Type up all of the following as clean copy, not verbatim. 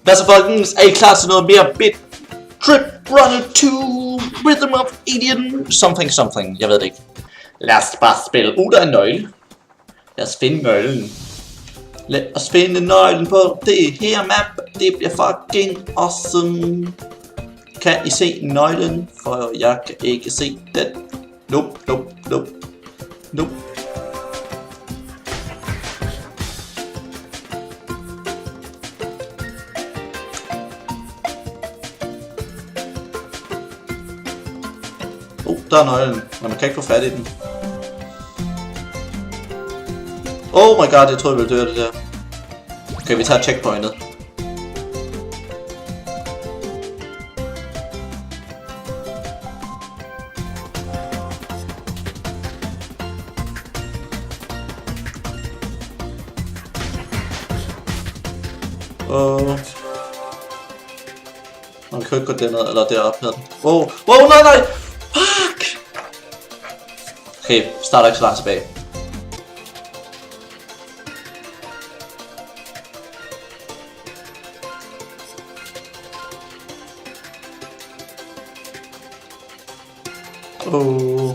Hvad så folkens? Er I klar til noget mere Bit Trip Runner 2 Rhythm of Alien something? Jeg ved det ikke. Lad os bare spille. Der er en nøgle. Lad os finde nøglen. Lad os finde nøglen på det her map. Det bliver fucking awesome. Kan I se nøglen? For jeg kan ikke se den. Nope. Der er nøglen, men man kan ikke få fat i den. Oh my god, jeg troede jeg ville dø af det der. Okay, vi tager checkpointet. Man kan ikke gå derned, eller derop med den. Nej! Fuck! Okay, starter ikke så langt tilbage.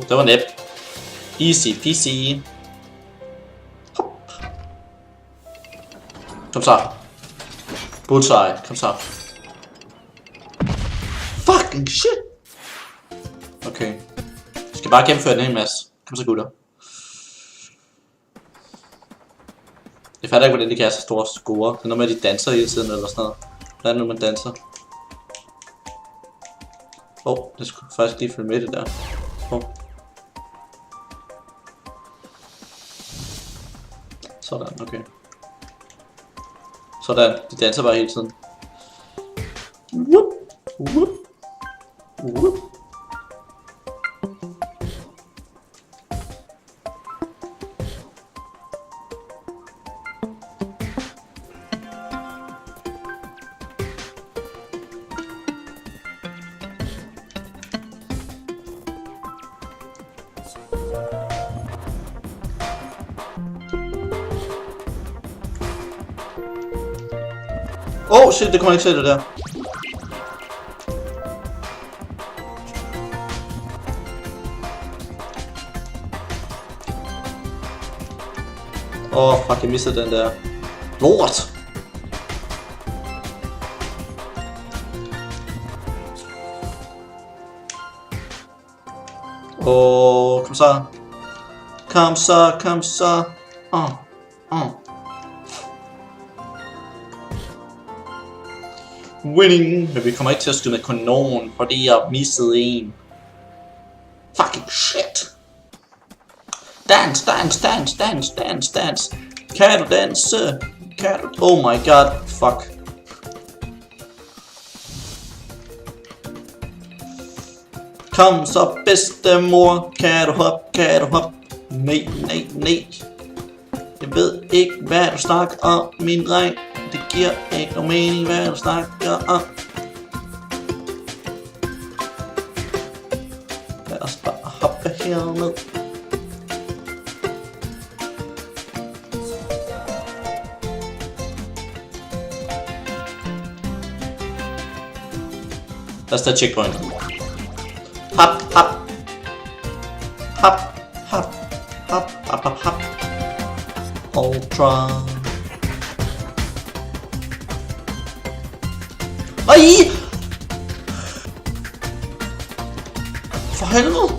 Det var nemt. Easy peasy. Hop. Kom så. Bullseye, kom så. Fucking shit! Okay. Jeg skal bare gennemføre den en masse. Kom så, gutter. Jeg fatter ikke, hvordan de kan have så store score. Det er noget med, at de danser hele tiden eller sådan noget. Hvad er det nu, man danser? Det skulle faktisk lige følge med det der. Sådan, okay. Sådan, de danser bare hele tiden. Shit, det kommer ikke til det der. Fuck, jeg mistede den der. Lort! Kom så. Kom så. Winning! Men vi kommer ikke til at skyde med kanon, fordi jeg missede en. Fucking shit! Dance! Kan du danse? Oh my god, fuck. Kom så, bedstemor. Kan du hop? Nej. Jeg ved ikke, hvad du snakker om, min dreng. Det giver ikke nogen mening, hvad du snakker om. Lad os bare hoppe herned. Lad os tage checkpoint. Hop. Ultra. Ej! For helvede!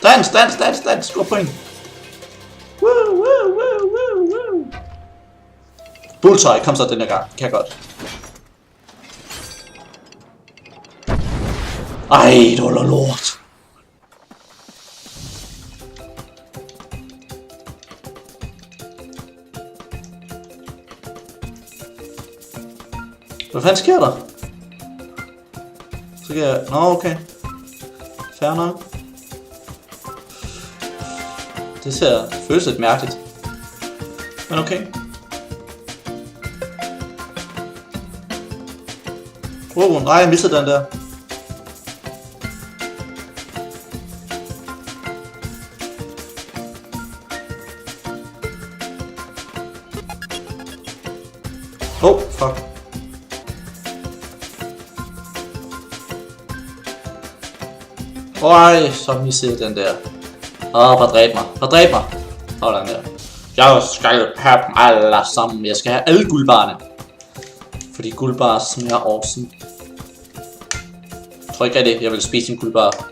Dans! Score point! Woo! Bullseye, kom så den her gang. Kan jeg godt. Ej, det var lort. Hvad fanden sker der? Så kan jeg... okay. Fair nok. Det føles lidt mærkeligt. Men okay. Nej, jeg mistede den der. Fuck. Øj, så missede jeg den der. Bare dræb mig. Sådan der. Jeg skal have dem alle sammen. Jeg skal have alle guldbarne. Fordi guldbar smager awesome. Jeg tror ikke rigtig, jeg vil spise en guldbar.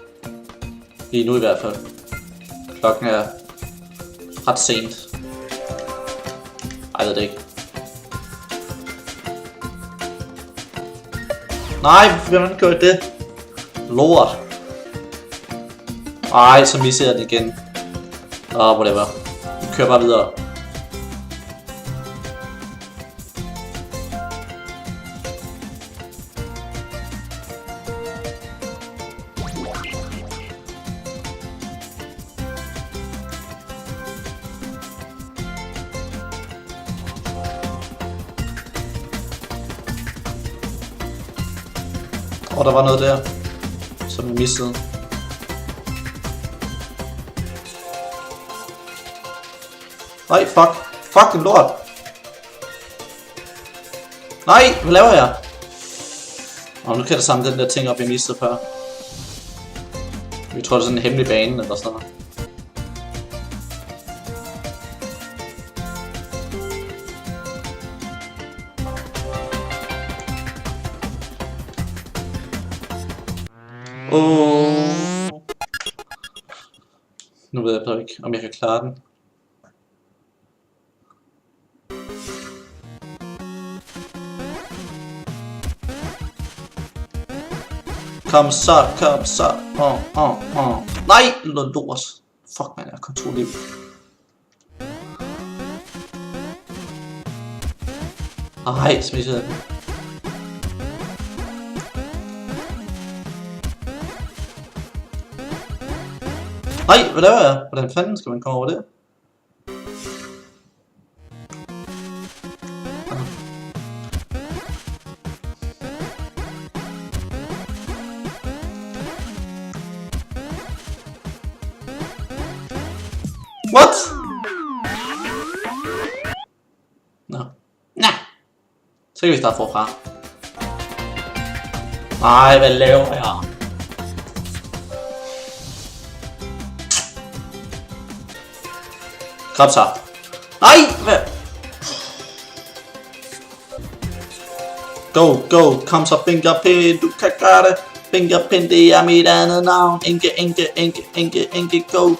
Lige nu i hvert fald. Klokken er ret sent. Ej, jeg ved det ikke. Nej, hvorfor kan man ikke gøre det? Lort. Ej, så misser jeg den igen. Whatever. Vi kører bare videre. Der var noget der, som jeg missede. Nej, fuck. Fuck, den lort. Nej, hvad laver jeg? Nu kan jeg da samle den der ting op, jeg missede før. Vi tror, det er sådan en hemmelig bane eller sådan noget. Nu ved jeg bare ikke, om jeg kan klare den. Kom så. Nej, lort. Fuck, man, jeg har kun 2 liv. Ej, smidt den. Nej, hvad laver jeg? Hvordan fanden skal man komme over det? What? Nå. Så kan vi starte forfra. Nej, hvad laver jeg? Krab så. Nej, hvad? Go, kom så Fingerpin, du kan gøre det. Fingerpin, det er mit andet navn. Enke, go.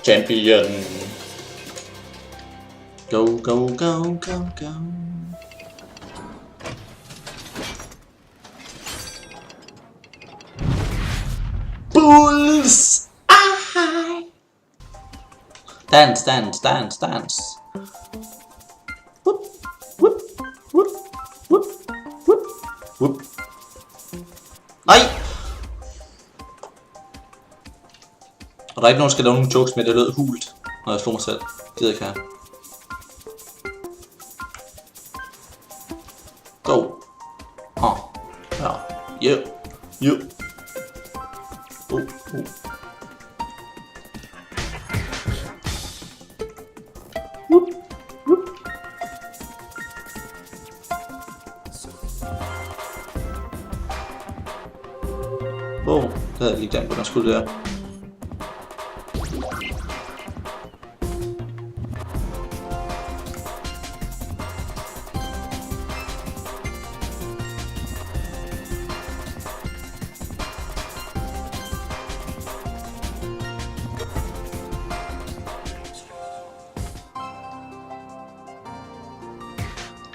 Champion. Go. Bulls! Dance. Whoop. Nej! Og der er ikke nogen, der skal lave nogle jokes med, det lød hult, når jeg slår mig selv. Gider ikke her. Go. Ja. Jo. Det havde jeg lige glemt, hvordan skulle det der.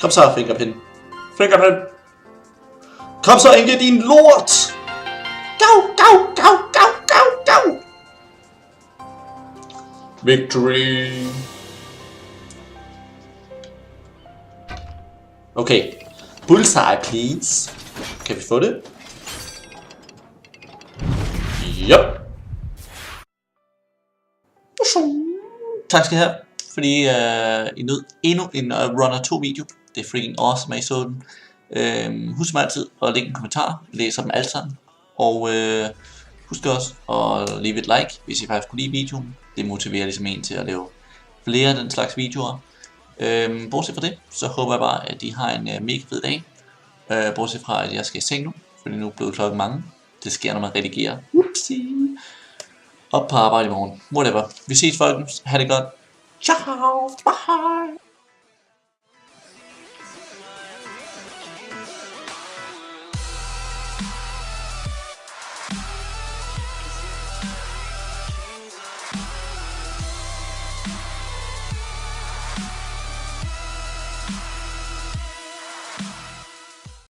Kom så, Fingerpin. Kom så, Inge, din lort! Go! Victory! Okay. Bullseye, please. Kan vi få det? Yep. Tak skal I have, fordi I nød endnu en Runner 2 video. Det er freaking awesome, at I så den. Husk mig altid at lægge en kommentar. Jeg læser dem alle sammen. Og husk også at leave et like, hvis I faktisk kunne lide videoen. Det motiverer ligesom en til at lave flere af den slags videoer. Bortset fra det, så håber jeg bare, at I har en mega fed dag. Bortset fra, at jeg skal i seng nu, fordi nu er blevet klokken mange. Det sker, når man redigerer. Whoopsie. Op på arbejde i morgen. Whatever. Vi ses, folkens. Ha' det godt. Ciao. Bye.